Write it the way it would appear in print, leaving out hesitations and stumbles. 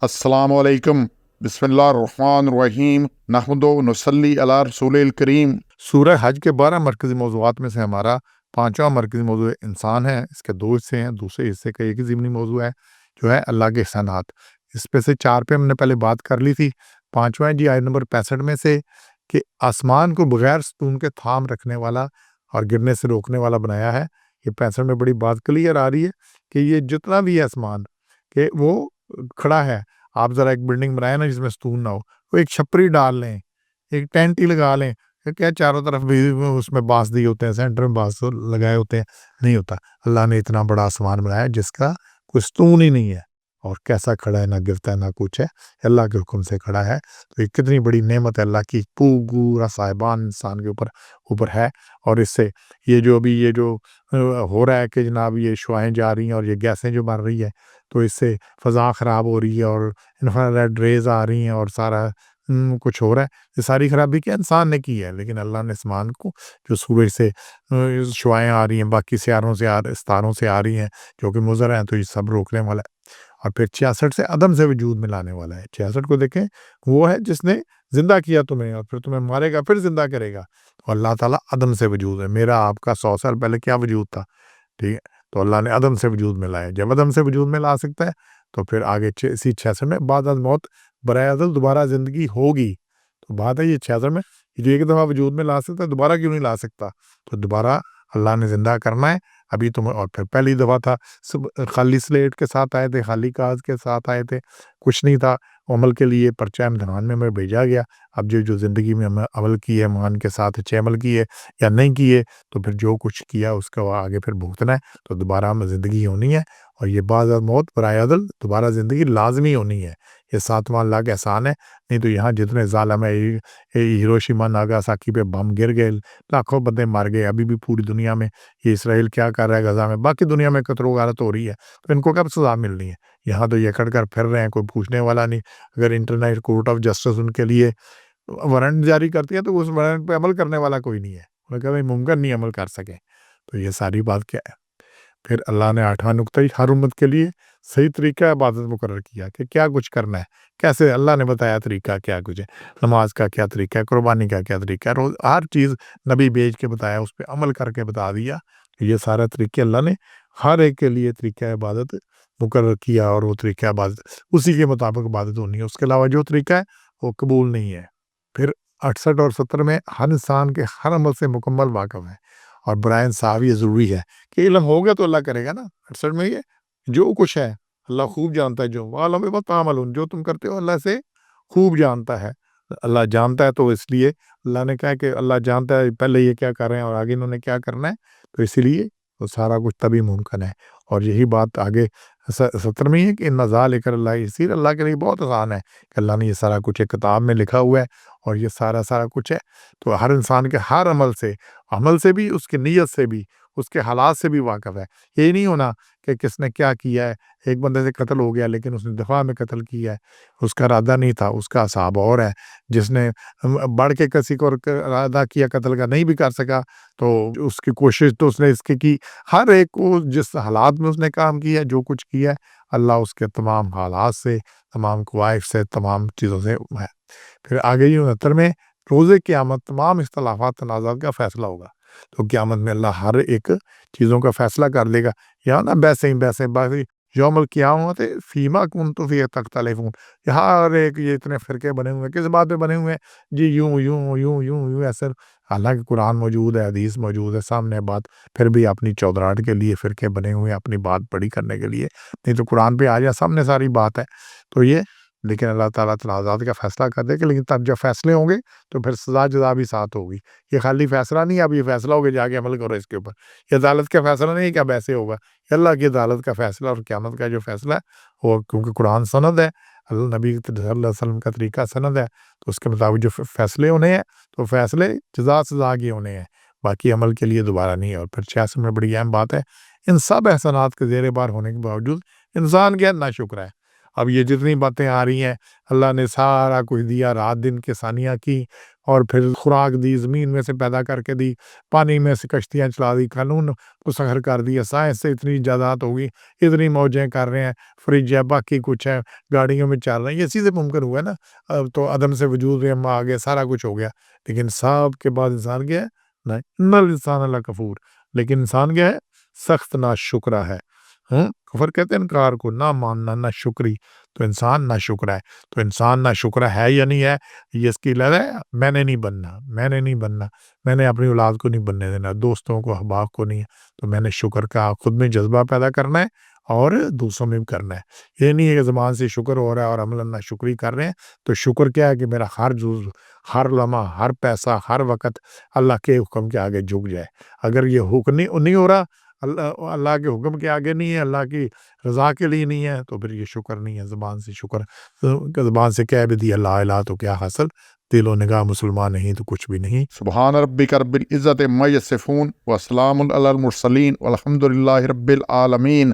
अस्सलामु अलैकुम, बिस्मिल्लाहिर्रहमानिर्रहीम, नहमदु व नुसल्ली अला रसूलिल करीम। सूरह हज के 12 मरकज़ी मौज़ूआत में से हमारा 5वां मरकज़ी मौज़ू इंसान है। इसके 2 हिस्से हैं, दूसरे हिस्से का एक ही ज़िमनी मौज़ू है जो है अल्लाह के एहसानात। इस पे से 4 पे हमने पहले बात कर ली थी। 5वां है जी आयत नंबर 65 में से कि आसमान को बगैर सतून के थाम रखने वाला और गिरने से रोकने वाला बनाया है। ये 65 में बड़ी बात क्लियर आ रही है कि ये जितना भी है आसमान कि वो खड़ा है। आप ज़रा एक बिल्डिंग बनाएँ ना जिसमें सतून ना हो, वो एक छपरी डाल लें, एक टेंट ही लगा लें, क्या चारों तरफ भी उसमें बाँस दिए होते हैं, सेंटर में बाँस लगाए होते हैं, नहीं होता। अल्लाह ने इतना बड़ा आसमान बनाया जिसका कोई सतून ही नहीं है और कैसा खड़ा है, ना गिरता है ना कुछ है, अल्लाह के हुक्म से खड़ा है। तो ये कितनी बड़ी नेमत है अल्लाह की, पूरा साहिबान इंसान के ऊपर है। और इससे ये जो अभी ये जो हो रहा है कि जनाब ये शुआएँ जा रही हैं और ये गैसें जो बन रही है, तो इससे फ़ज़ा ख़राब हो रही है और इंफ्रारेड रेज़ आ रही हैं और सारा कुछ हो रहा है। ये सारी खराबी क्या इंसान ने की है, लेकिन अल्लाह ने आसमान को जो सूरज से शुआएँ आ रही हैं, बाकी सितारों से आ रही हैं, जो कि मुज़र हैं, तो ये सब रोकने वाला है। और फिर 66 से अदम से वजूद में लाने वाला है। 66 को देखें, वो है जिसने ज़िंदा किया तुम्हें और फिर तुम्हें मारेगा, फिर ज़िंदा करेगा। तो अल्लाह ताला अदम से वजूद है। मेरा आपका 100 साल पहले क्या वजूद था, ठीक है? तो अल्लाह ने अदम से वजूद में लाया। जब अदम से वजूद में ला सकता है, तो फिर आगे इसी 66 में बाद अज़ मौत बराए अज़ल दोबारा ज़िंदगी होगी। तो बात है ये 66 में, जो एक दफ़ा वजूद में ला सकता है, दोबारा क्यों नहीं ला सकता? तो दोबारा अल्लाह ने ज़िंदा करना है। अभी तुम और फिर पहली दफ़ा था सब खाली स्लेट के साथ आए थे, खाली कागज़ के साथ आए थे, कुछ नहीं था अमल के लिए, पर्चा इम्तिहान में हमें भेजा गया। अब जो ज़िंदगी में हमने अमल की है, ईमान के साथ अच्छे अमल किए या नहीं किए, तो फिर जो कुछ किया उसका आगे फिर भुगतना है। तो दोबारा हमें ज़िंदगी होनी है और ये बाद मौत बराए अदल दोबारा ज़िंदगी लाज़मी होनी है। ये 7वां अल्लाह का एहसान है। नहीं तो यहाँ जितने ज़ालिम है, हिरोशिमा नागासाकी पे बम गिर गए, लाखों बंदे मर गए। अभी भी पूरी दुनिया में ये इसराइल क्या कर रहा है गज़ा में, बाकी दुनिया में कत्लो गारत हो रही है, तो इनको कब सज़ा मिलनी है? यहाँ तो ये अकड़ कर फिर रहे हैं, कोई पूछने वाला नहीं। अगर इंटरनेशनल कोर्ट ऑफ जस्टिस उनके लिए वारंट जारी करती है, तो उस वारंट पे अमल करने वाला कोई नहीं है। उन्होंने कहा भाई मुमकिन नहीं अमल कर सके। तो ये सारी बात क्या है? फिर अल्लाह ने 8वां नुक्ता ही हर उम्मत के लिए सही तरीका इबादत मुकर्रर किया कि क्या कुछ करना है, कैसे अल्लाह ने बताया तरीका क्या कुछ है, नमाज का क्या तरीका है, कुर्बानी का क्या तरीका है, रोज़ हर चीज़ नबी भेज के बताया, उस पे अमल करके बता दिया। ये सारा तरीके अल्लाह ने हर एक के लिए तरीका इबादत मुकर्रर किया और वो तरीका इबादत उसी के मुताबिक इबादत होनी है। उसके अलावा जो तरीका है वो कबूल नहीं है। फिर 68 और 70 में हर इंसान के हर अमल से मुकम्मल वाक़िफ़ है और बराए इंसाफ़ ये ज़रूरी है कि इल्म होगा तो अल्लाह करेगा ना। 68 में ये जो कुछ है अल्लाह खूब जानता है, जो वालम बिमा तामलून, जो तुम करते हो अल्लाह से खूब जानता है। अल्लाह जानता है, तो इसलिए अल्लाह ने कहा है कि अल्लाह जानता है पहले ये क्या कर रहे हैं और आगे इन्होंने क्या करना है, तो इसीलिए तो सारा कुछ तभी मुमकिन है। और यही बात आगे 70 में ही है कि इन्ना ज़ालिका अल्लाह यसीर, अल्लाह के लिए बहुत आसान है कि अल्लाह ने ये सारा कुछ एक किताब में लिखा हुआ है और ये सारा कुछ है। तो हर इंसान के हर अमल से भी, उसकी नीयत से भी, उसके हालात से भी वाकिफ़ है। ये नहीं होना कि किसने क्या किया है, एक बंदे से कत्ल हो गया लेकिन उसने दफ़ा में कत्ल किया है, उसका इरादा नहीं था, उसका हिसाब और है। जिसने बढ़ के किसी को इरादा किया कत्ल का, नहीं भी कर सका, तो उसकी कोशिश तो उसने इसकी की। हर एक को जिस हालात में उसने काम किया है, जो कुछ किया है, अल्लाह उसके तमाम हालात से, तमाम कवाइफ से, तमाम चीज़ों से है। फिर आगे ही 69 में रोज़े क़यामत तमाम इख्तिलाफ़ात तनाज़ात का फ़ैसला होगा। तो क़यामत में अल्लाह हर एक चीज़ों का फ़ैसला कर देगा। यहाँ ना बहसें बाकी यौमुल क़ियामत फ़ीमा कुन्तुम फ़ीहि तख्तलिफ़ून, हर एक ये इतने फ़िरके बने हुए हैं, किस बात पे बने हुए हैं? जी यूँ ऐसे। हालाँकि कुरान मौजूद है, हदीस मौजूद है, सामने बात, फिर भी अपनी चौधराहट के लिए फ़िरके बने हुए हैं, अपनी बात बड़ी करने के लिए। नहीं तो कुरान पे आ जाए, सामने सारी बात है। तो ये लेकिन अल्लाह ताला तनाज़ात का फ़ैसला कर देगा, लेकिन तब जब फ़ैसले होंगे तो फिर सज़ा जज़ा भी साथ होगी। ये खाली फ़ैसला नहीं है, अब ये फ़ैसला हो गया, जाके अमल करो इसके ऊपर। ये अदालत का फ़ैसला नहीं है कि अब ऐसे होगा। ये अल्लाह की अदालत का फ़ैसला और क़यामत का जो फ़ैसला है, वो क्योंकि कुरान सनद है, नबी सल्लल्लाहु अलैहि वसल्लम का तरीका सनद है, तो उसके मुताबिक जो फ़ैसले होने हैं, तो फ़ैसले जज़ा सज़ा के होने हैं, बाकी अमल के लिए दोबारा नहीं है। और फिर 66 में बड़ी अहम बात है, इन सब एहसानात के ज़ेरे बार होने के बावजूद इंसान क्या नाशुक्र है। अब ये जितनी बातें आ रही हैं, अल्लाह ने सारा कुछ दिया, रात दिन की सानियाँ की, اور پھر خوراک دی، زمین میں سے پیدا کر کے دی، پانی میں سے کشتیاں چلا دی، قانون مسخر کر دیا، سائنس سے اتنی ایجادات ہوگی، اتنی موجیں کر رہے ہیں، فریج ہے، باقی کچھ ہے، گاڑیوں میں چل رہے ہیں، یہ چیزیں ممکن ہوا ہے نا۔ اب تو عدم سے وجود میں ہم آ گئے، سارا کچھ ہو گیا، لیکن سب کے بعد انسان کیا ہے؟ نہیں، نل انسان اللہ کفور، لیکن انسان کیا ہے؟ سخت ناشکرا ہے۔ کفر کہتے ہیں انکار کو، نہ ماننا، نہ شکری، تو انسان نہ شکرا ہے۔ تو انسان نہ شکرا ہے یا نہیں ہے، یہ اس کی لڑ ہے، میں نے نہیں بننا، میں نے نہیں بننا، میں نے اپنی اولاد کو نہیں بننے دینا، دوستوں کو، احباب کو نہیں، تو میں نے شکر کا خود میں جذبہ پیدا کرنا ہے اور دوسروں میں بھی کرنا ہے۔ یہ نہیں ہے کہ زبان سے شکر ہو رہا ہے اور عملاً نہ شکری کر رہے ہیں۔ تو شکر کیا ہے کہ میرا ہر جز، ہر لمحہ، ہر پیسہ، ہر وقت اللہ کے حکم کے آگے جھک جائے۔ اگر یہ حکم نہیں ہو رہا، اللہ کے حکم کے آگے نہیں ہے، اللہ کی رضا کے لیے نہیں ہے، تو پھر یہ شکر نہیں ہے۔ زبان سے شکر، زبان سے کہہ بھی دیا لا الہ تو کیا حاصل، دل و نگاہ مسلمان نہیں تو کچھ بھی نہیں۔ سبحان ربک رب العزت عما یصفون وسلام علی المرسلین والحمد للہ رب العالمین۔